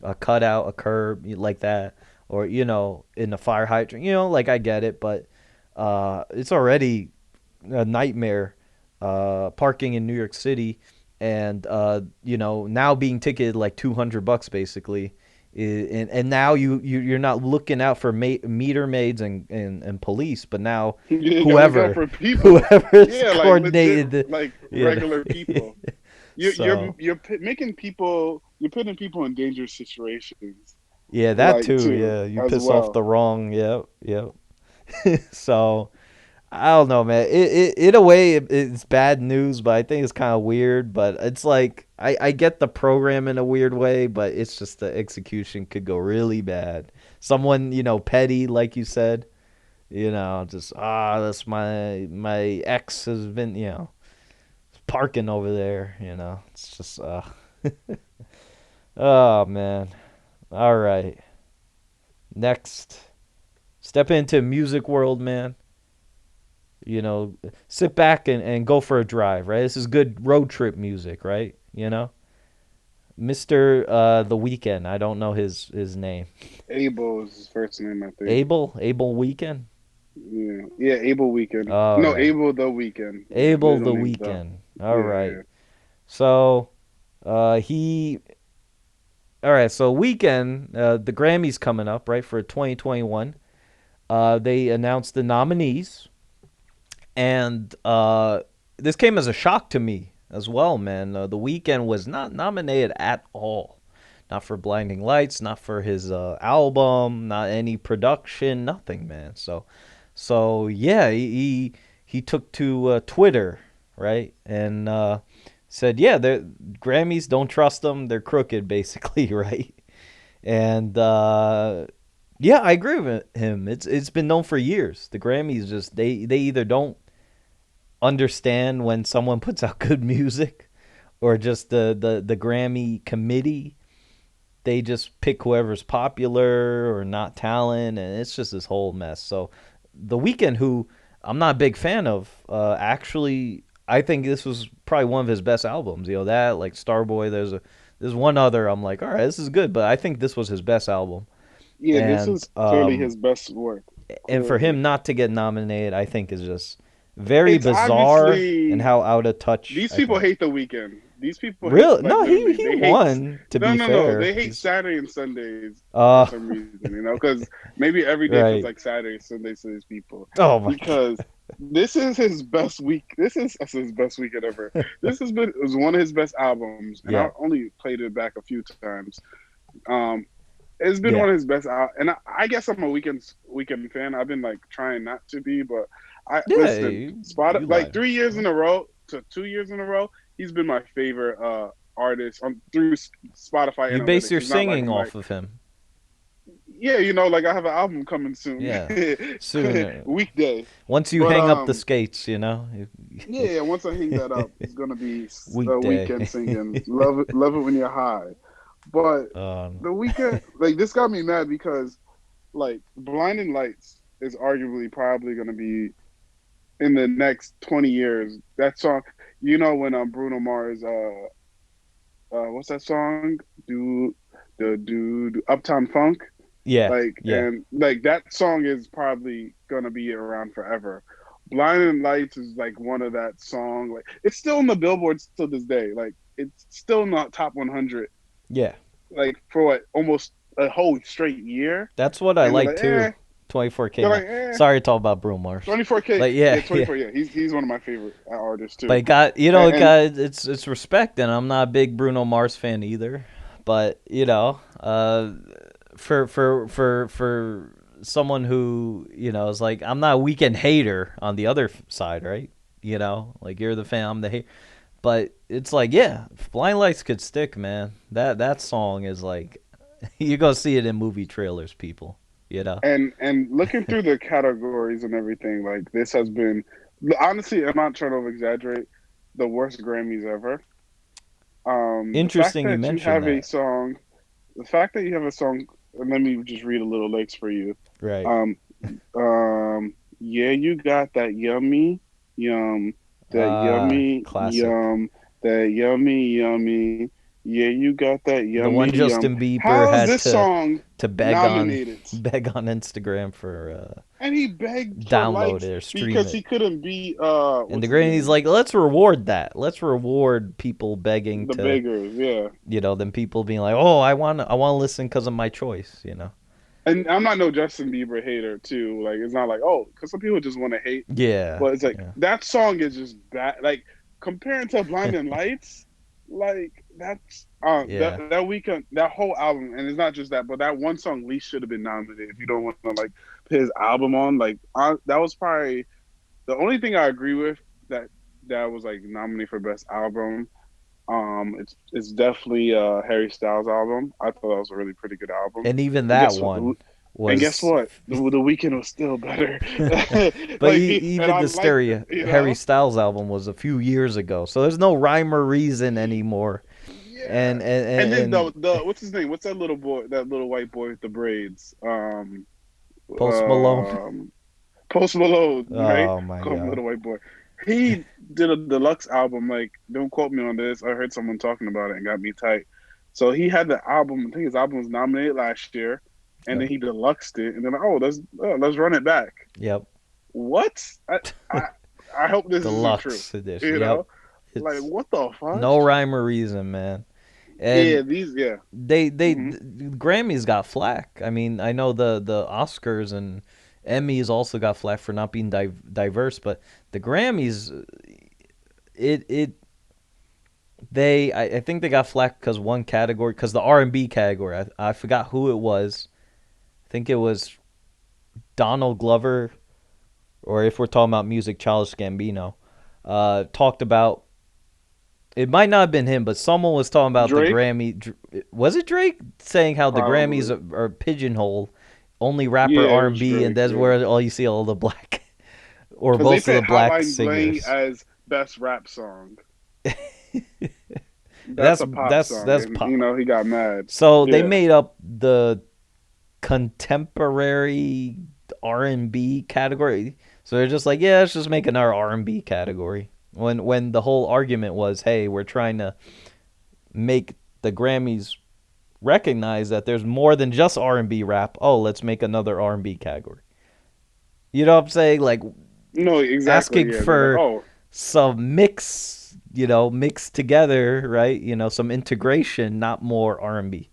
a cutout, a curb like that, or you know, in a fire hydrant. You know, like I get it, but it's already a nightmare parking in New York City, and you know now being ticketed like $200 basically. And now you're not looking out for meter maids and police, but now You gotta look out whoever for people. whoever's Yeah, like legit, coordinated the, like you know. regular people. So Making people. You're putting people in dangerous situations, yeah, that like too. too Yeah, you as piss off well. the wrong. Yep, yep. So I don't know, man. In a way, it's bad news, but I think it's kind of weird. But it's like I get the program in a weird way, but it's just the execution could go really bad. Someone, you know, petty, like you said, you know, just that's my ex has been, you know, parking over there. You know, it's just oh man. All right, next, step into music world, man. You know, sit back and go for a drive, right? This is good road trip music, right? You know, Mr. The Weekend. I don't know his name. Abel is his first name, I think. Abel Weekend. Yeah, yeah. Abel Weekend. All No, right, Abel the Weekend. Yeah, Abel middle the name's the. Weekend. All right. Yeah, So, he. All right. So Weekend. The Grammys coming up, right, for 2021. They announced the nominees, and this came as a shock to me as well, man. The Weeknd was not nominated at all, not for Blinding Lights, not for his album, not any production, nothing, man. So yeah, he took to Twitter, right, and said, yeah, the Grammys don't trust them, they're crooked, basically, right, and yeah, I agree with him. It's been known for years. The Grammys just they either don't understand when someone puts out good music, or just the Grammy committee, they just pick whoever's popular or not talent, and it's just this whole mess. So the Weeknd, who I'm not a big fan of, actually I think this was probably one of his best albums. You know, that, like Starboy, there's one other I'm like, all right, this is good, but I think this was his best album. yeah. This And is clearly his best work. for Clearly, him not to get nominated, I think is just very it's bizarre, and obviously how out of touch these I people think. hate the weekend. These people hate Real like no, literally. he They hate won. To no be no no. fair, They hate he's Saturday and Sundays for uh some reason. Because maybe every day feels right. like Saturday, Sundays to these people. Oh my god. Because this is his best week. This is his best weekend ever. This has been it was one of his best albums, and I Yeah, only played it back a few times. Um, it's been yeah, one of his best and I guess I'm a weekend fan. I've been like trying not to be, but I yeah. listen. You Spot you like lied. 3 years in a row to 2 years in a row. He's been my favorite artists on through Spotify You base analytics. your It's not like singing I'm like, off of him. yeah, you know, like I have an album coming soon, Yeah. Sooner. weekday. Once you But hang up the skates, you know. yeah, once I hang that up, it's gonna be a Weekday. weekend singing. Love it when you're high. But um, the weekend, like this got me mad because like Blinding Lights is arguably probably gonna be in the next 20 years. That song, you know, when Bruno Mars, what's that song? Do Uptown Funk, yeah, like, yeah, and like that song is probably gonna be around forever. Blinding Lights is like one of that song. Like it's still in the billboards to this day. Like it's still not top 100. yeah. Like for what almost a whole straight year. That's what I And they're like like, too. 24K they're now. like, Sorry to talk about Bruno Mars. 24K. But yeah, Yeah, yeah. 24. Yeah, he's one of my favorite artists But too. it got And, it and got it's respect, and I'm not a big Bruno Mars fan either. But for someone who is like, I'm not a Weekend hater on the other side, right? Like, you're the fan, I'm the hate. But it's like, yeah, Blind Lights could stick, man. That song is like, you go see it in movie trailers, people. You know. and looking through the categories and everything, like this has been honestly, I'm not trying to over exaggerate, the worst Grammys ever. The fact Interesting you that you mentioned have a that. song, the fact that you have a song, and let me just read a little lyrics for you. Right. Um, yeah, you got that yummy, yum, that yummy, Classic. yum, that yummy, yummy. Yeah, you got that The yummy, one yum. Justin Bieber How is had this song to beg on nominated? Instagram for And he begged for download likes it or stream because it. he couldn't be And the what's his Grammys name? like, let's reward that. Let's reward people begging The to, beggars, yeah. than people being like, oh, I want to listen because of my choice. And I'm not no Justin Bieber hater too. Like it's not like, oh, because some people just want to hate, Yeah, but it's like yeah, that song is just bad. Like comparing to Blinding Lights, like that's yeah. that weekend, that whole album, and it's not just that, but that one song least should have been nominated. If you don't want to like put his album on, like that was probably the only thing I agree with that was like nominated for best album. It's definitely Harry Styles album. I thought that was a really pretty good album. And even And that guess what? one And guess was. what? The weekend was still better. But And even I the liked stereo it. You Harry know? Styles album was a few years ago, so there's no rhyme or reason anymore. Yeah. And and And then and, the what's his name? What's that little boy? That little white boy with the braids? Post Malone. Um, Post Malone, right? Oh my Call him god. Little White Boy. He did a deluxe album. Like, don't quote me on this. I heard someone talking about it and got me tight. So he had the album. I think his album was nominated last year, and Yep. then he deluxed it. And then let's run it back. Yep. What? I I hope this isn't true. Deluxe edition. You Yep. know, like It's what the no fudge? rhyme or reason, man. Yeah, And yeah. they Hmm. Grammys got flack. I mean, I know the Oscars and Emmys also got flack for not being diverse, but the Grammys, it I think they got flack because one category, because the R&B category, I forgot who it was. I think it was Donald Glover, or if we're talking about music, Childish Gambino, talked about. It might not have been him, but someone was talking about the Drake, Grammy. Was it Drake saying how the Grammys probably. are pigeonhole only rapper Yeah, it R and was B, and Drake. that's Yeah, where all you see all the black or because they most of put the black Hotline Bling singers. as best rap song. That's a pop song, That's and you pop. know he got mad. So they Yeah, made up the contemporary R&B category. So they're just like, yeah, let's just make another R&B category. When the whole argument was, hey, we're trying to make the Grammys recognize that there's more than just R&B rap. Oh, let's make another R&B category. You know what I'm saying? Like, no, exactly. asking Yeah, they're like, for oh, some mix together, right? Some integration, not more R&B.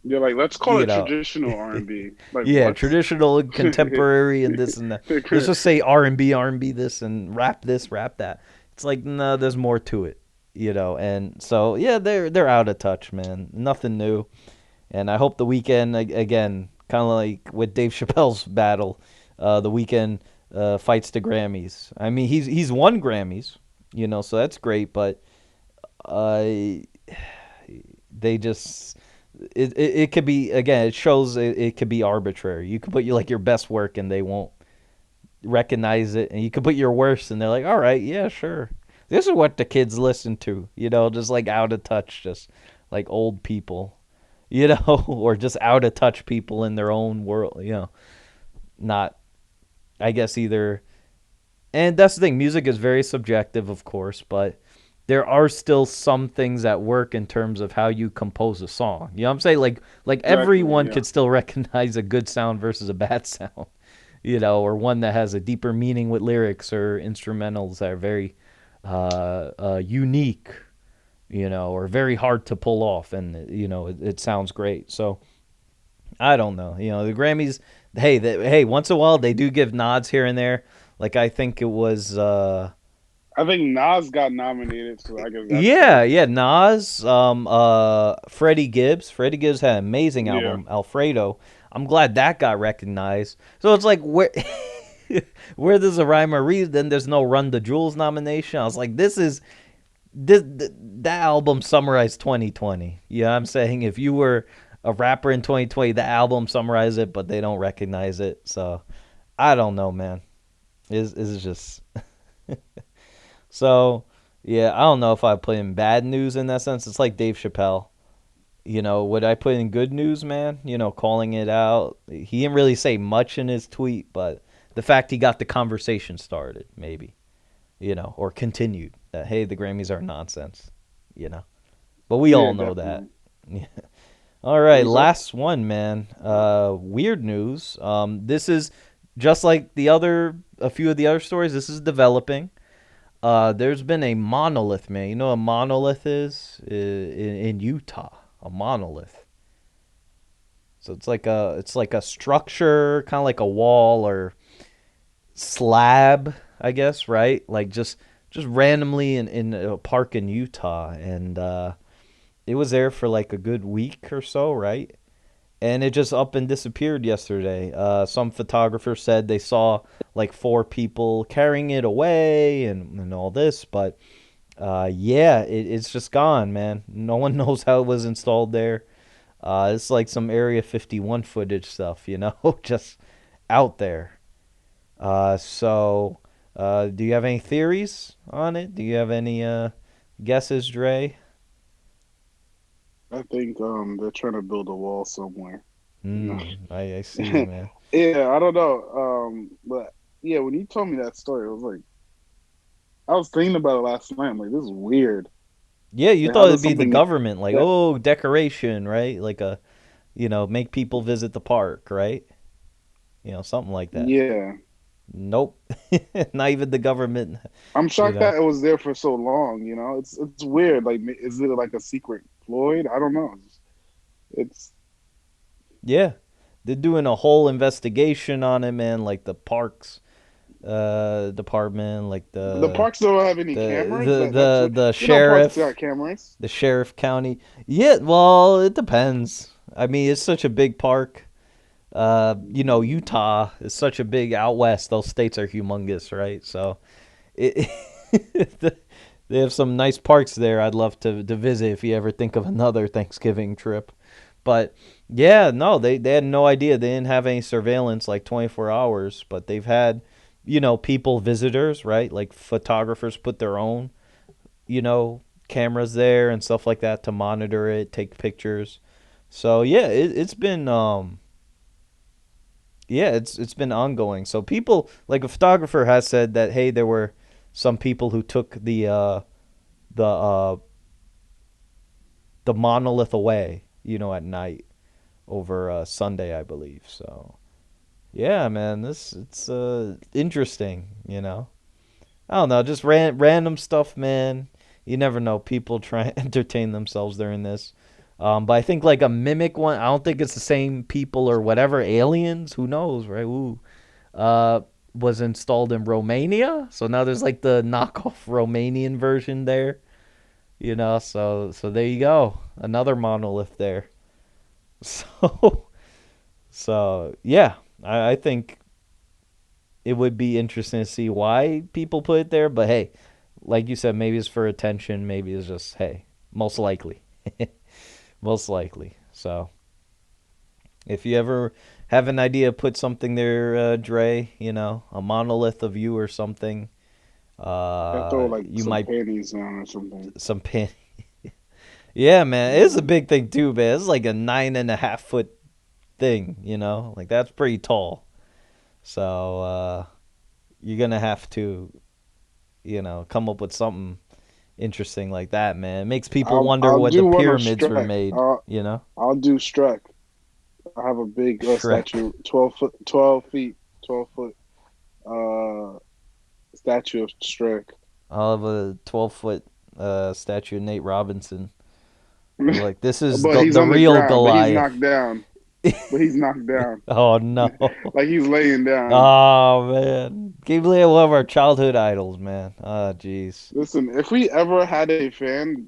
they're like, let's call You it know, traditional R&B. Like yeah, what? traditional and contemporary and this and that. Let's just say R&B this and rap that. It's like, no, there's more to it, And so yeah, they're out of touch, man. Nothing new. And I hope the weekend again, kind of like with Dave Chappelle's battle, the weekend fights the Grammys. I mean, he's won Grammys, so that's great. But uh, They just it could be, again, it shows it could be arbitrary. You could put like your best work and they won't recognize it, and you could put your worst and they're like, all right, yeah, sure. This is what the kids listen to, just like out of touch, just like old people, or just out of touch people in their own world, not, I guess, either. And that's the thing, music is very subjective, of course, but there are still some things that work in terms of how you compose a song. You know what I'm saying? Like Exactly. everyone Yeah. could still recognize a good sound versus a bad sound, or one that has a deeper meaning with lyrics or instrumentals that are very unique, or very hard to pull off, and it sounds great. So I don't know. The Grammys. Hey, once in a while they do give nods here and there. Like I think it was. I think Nas got nominated, so I guess that's Yeah, good. yeah, Nas, Freddie Gibbs. Freddie Gibbs had an amazing Yeah. album, Alfredo. I'm glad that got recognized. So it's like where where there's a rhyme or reason, there's no Run the Jewels nomination. I was like, that album summarized 2020. Yeah, I'm saying if you were a rapper in 2020, the album summarized it, but they don't recognize it. So I don't know, man. Is just so, yeah, I don't know if I put in bad news in that sense. It's like Dave Chappelle. Would I put in good news, man? Calling it out. He didn't really say much in his tweet, but the fact he got the conversation started, maybe, or continued that, hey, the Grammys are nonsense, you know. But we Yeah, all know that. definitely. Yeah. All What right, you say? last one, man. Weird news. This is just like a few of the other stories. This is developing. There's been a monolith, man. You know what a monolith is in Utah? A monolith. So it's like a structure, kind of like a wall or slab, I guess, right? Like just randomly in a park in Utah, and it was there for like a good week or so, right? And it just up and disappeared yesterday. Some photographers said they saw like four people carrying it away and all this, but yeah, it's just gone, man. No one knows how it was installed there. It's like some Area 51 footage stuff, just out there. So, do you have any theories on it? Do you have any guesses, Dre? I think they're trying to build a wall somewhere. You know. I see, man. Yeah, I don't know. But yeah, when you told me that story, I was thinking about it last night. I'm like, this is weird. Yeah, you Like, how thought does it'd be the something government, like, that? oh, decoration, right? Like make people visit the park, right? Something like that. Yeah, Nope. Not even the government, I'm you shocked know. that it was there for so long. You know, it's weird. Like, is it like a secret Floyd? I don't know. It's Yeah. They're doing a whole investigation on it, man, like the parks department, like the parks don't have any the cameras. the That's the what the parks sheriff, got cameras. the sheriff county. Yeah, well, it depends. I mean, it's such a big park. Utah is such a big out west. Those states are humongous, right? So it, they have some nice parks there. I'd love to visit if you ever think of another Thanksgiving trip. But yeah, no, they had no idea. They didn't have any surveillance like 24 hours, but they've had, people, visitors, right? Like photographers put their own, cameras there and stuff like that to monitor it, take pictures. So yeah, it's been yeah, it's been ongoing. So people, like a photographer has said that, hey, there were some people who took the the monolith away, at night over Sunday, I believe. So yeah, man, this it's interesting. I don't know, just random stuff, man. You never know. People try and entertain themselves during this. But I think like a mimic one. I don't think it's the same people or whatever. Aliens, who knows, right? Ooh, uh, was installed in Romania. So now there's like the knockoff Romanian version there. So there you go, another monolith there. So so yeah, I think it would be interesting to see why people put it there. But hey, like you said, maybe it's for attention. Maybe it's just, hey, most likely. most likely. So if you ever have an idea, put something there, Dre. A monolith of you or something. I throw like You some might panties on or something. some pin. Yeah, man, it's a Yeah. big thing too, man. It's like a 9.5 foot thing. Like that's pretty tall. So you're gonna have to, come up with something interesting like that, man. It makes people wonder I'll what the do one of pyramids were Shrek. made. I'll do Shrek. I have a big Shrek. statue, 12 foot, 12 feet, 12 foot uh statue of Shrek. I'll have a 12 foot statue of Nate Robinson. Be like, this is But the he's the on the real ground. But he's Goliath. knocked down. But he's knocked down. Oh no. Like he's laying down. Oh man. Can you believe one of our childhood idols, man? Oh jeez. Listen, if we ever had a fan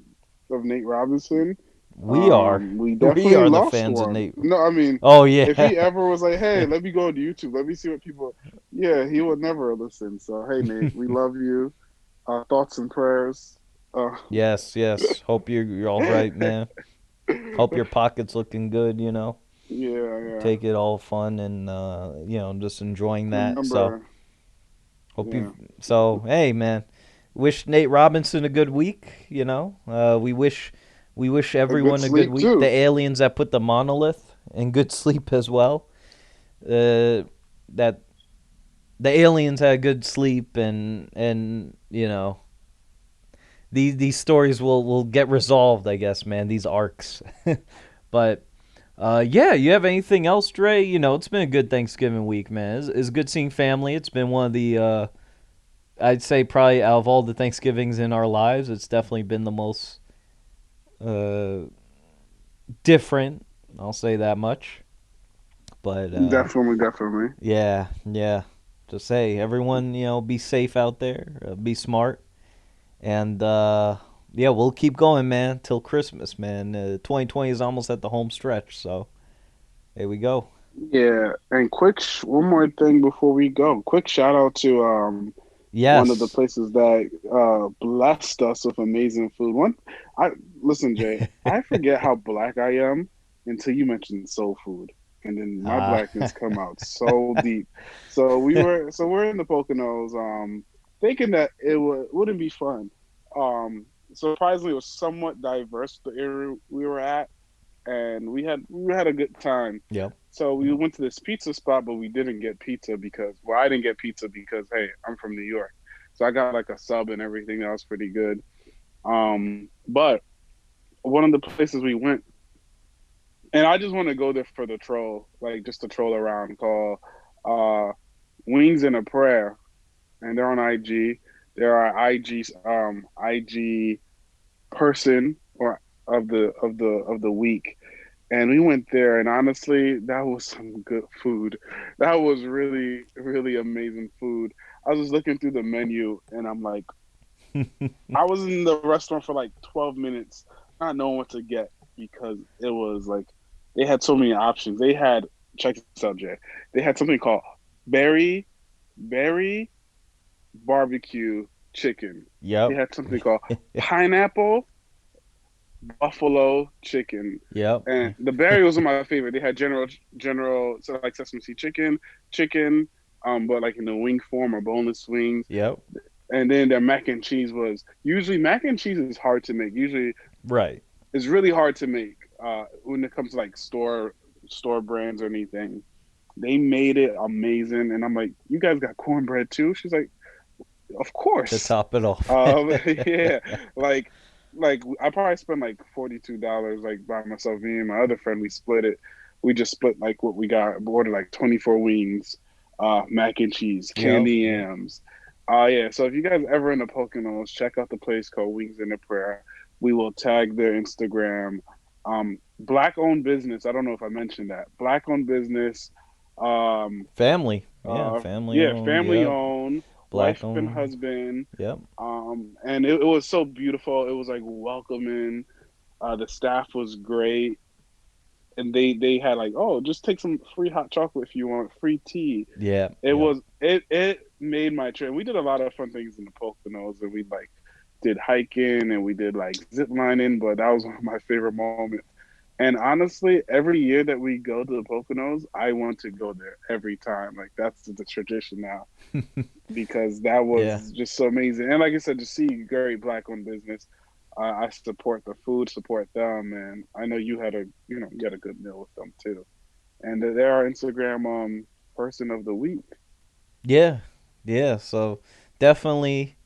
of Nate Robinson, We are. we We definitely are the lost fans of one. Nate. No, I mean, Oh if yeah. he ever was like, "Hey, let me go to YouTube, let me see what people," yeah, he would never listen. So, hey, Nate, we love you. Thoughts and prayers. Uh, Yes, yes. Hope you're all right, man. Hope your pocket's looking good. yeah, yeah. Take it all fun and just enjoying that. So Remember, hope you. yeah, So hey, man, wish Nate Robinson a good week. We wish a good everyone a good sleep week. The too. aliens that put the monolith and good sleep as well. That the aliens had good sleep and these stories will get resolved, I guess, man. These arcs, but. Yeah, you have anything else, Dre? It's been a good Thanksgiving week, man. It's good seeing family. It's been one of the, I'd say probably out of all the Thanksgivings in our lives, it's definitely been the most uh, different. I'll say that much. But Definitely, definitely. yeah, yeah. Just hey, everyone, be safe out there. Be smart. And yeah, we'll keep going, man, till Christmas, man. 2020 is almost at the home stretch, so here we go. Yeah, and one more thing before we go. Quick shout out to one of the Yes. places that blessed us with amazing food. I listen, Jay. I forget how black I am until you mentioned soul food, and then my Ah. blackness come out so deep. So we're in the Poconos, thinking that wouldn't be fun. Surprisingly, it was somewhat diverse the area we were at, and we had a good time. Yep. So we went to this pizza spot, but we didn't get pizza because, well, I didn't get pizza because, hey, I'm from New York, so I got like a sub and everything that was pretty good. But one of the places we went, and I just want to go there for the troll, like just to troll around, called uh, Wings and a Prayer, and they're on IG. They're our IG person or of the week, and we went there, and honestly, that was some good food. That was really, really amazing food. I was just looking through the menu, and I'm like, I was in the restaurant for like 12 minutes, not knowing what to get because it was like they had so many options. They had, check this out, Jay. They had something called berry, berry barbecue chicken. They Yep. had something called pineapple buffalo chicken. Yep. And the berry was my favorite. They had general so like sesame seed chicken, but like in the wing form or boneless wings. Yep. And then their mac and cheese was usually mac and cheese is hard to make. Usually Right. it's really hard to make when it comes to like store brands or anything. They made it amazing, and I'm like, you guys got cornbread too? She's like, of To course. top it off. Yeah, like I probably spent like $42 like by myself. Me and my other friend, we split it. We just split like what we got. Ordered like 24 wings, mac and cheese, Yep. candy Yep. yams. Yeah. So if you guys ever in the Poconos, check out the place called Wings in the Prayer. We will tag their Instagram. Black owned business. I don't know if I mentioned that. Black owned business. Um, Family. Yeah. Family yeah, owned. family Yep. owned, Black wife and owned. husband. Yep. And it was so beautiful. It was like welcoming. The staff was great, and they had like, oh, just take some free hot chocolate if you want, free tea. Yeah. It Yep. was it made my trip. We did a lot of fun things in the Poconos, and we like did hiking and we did like zip lining, but that was one of my favorite moments. And honestly, every year that we go to the Poconos, I want to go there every time. Like that's the tradition now because that Yeah. was just so amazing. And like I said, to see great black-owned business, I support the food, support them, and I know you had a good meal with them too. And they're our Instagram person of the week. Yeah. Yeah. So definitely,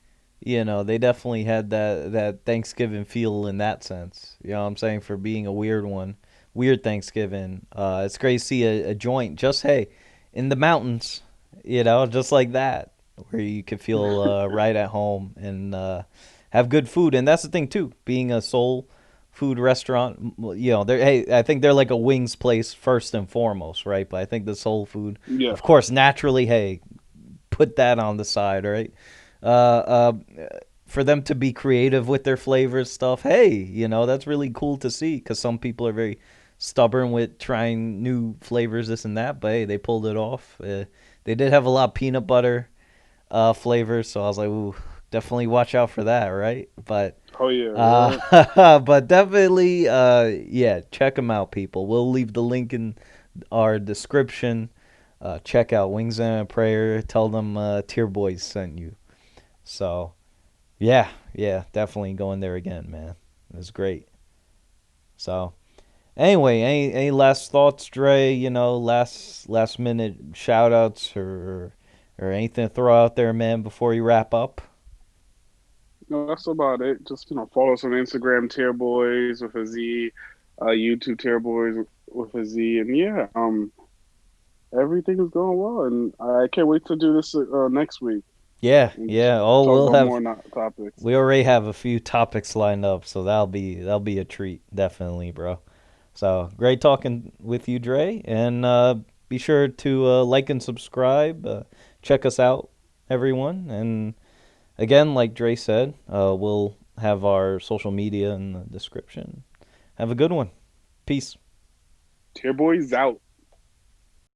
they definitely had that Thanksgiving feel in that sense. You know what I'm saying? For being a weird one, weird Thanksgiving. It's great to see a joint just hey in the mountains. Just like that, where you could feel right at home and have good food. And that's the thing too. Being a soul food restaurant, they're hey, I think they're like a wings place first and foremost, right? But I think the soul food, Yeah. of course, naturally, hey, put that on the side, right? Uh, uh, for them to be creative with their flavors stuff, hey, that's really cool to see because some people are very stubborn with trying new flavors, this and that. But hey, they pulled it off. They did have a lot of peanut butter flavors, so I was like, ooh, definitely watch out for that, right? But Oh yeah, right. but definitely, yeah, check them out, people. We'll leave the link in our description. Check out Wings and a Prayer. Tell them Tier Boys sent you. So yeah, yeah, definitely going there again, man. It was great. So anyway, any last thoughts, Dre? Last minute shout outs or anything to throw out there, man, before you wrap up? No, that's about it. Just follow us on Instagram, Tier Boys with a Z, YouTube Tier Boys with a Z, and yeah, everything is going well, and I can't wait to do this next week Yeah, and just yeah. Oh, talk about more topics. we already have a few topics lined up, so that'll be a treat, definitely, bro. So great talking with you, Dre, and be sure to like and subscribe. Check us out, everyone, and again, like Dre said, we'll have our social media in the description. Have a good one. Peace. Tier Boys out.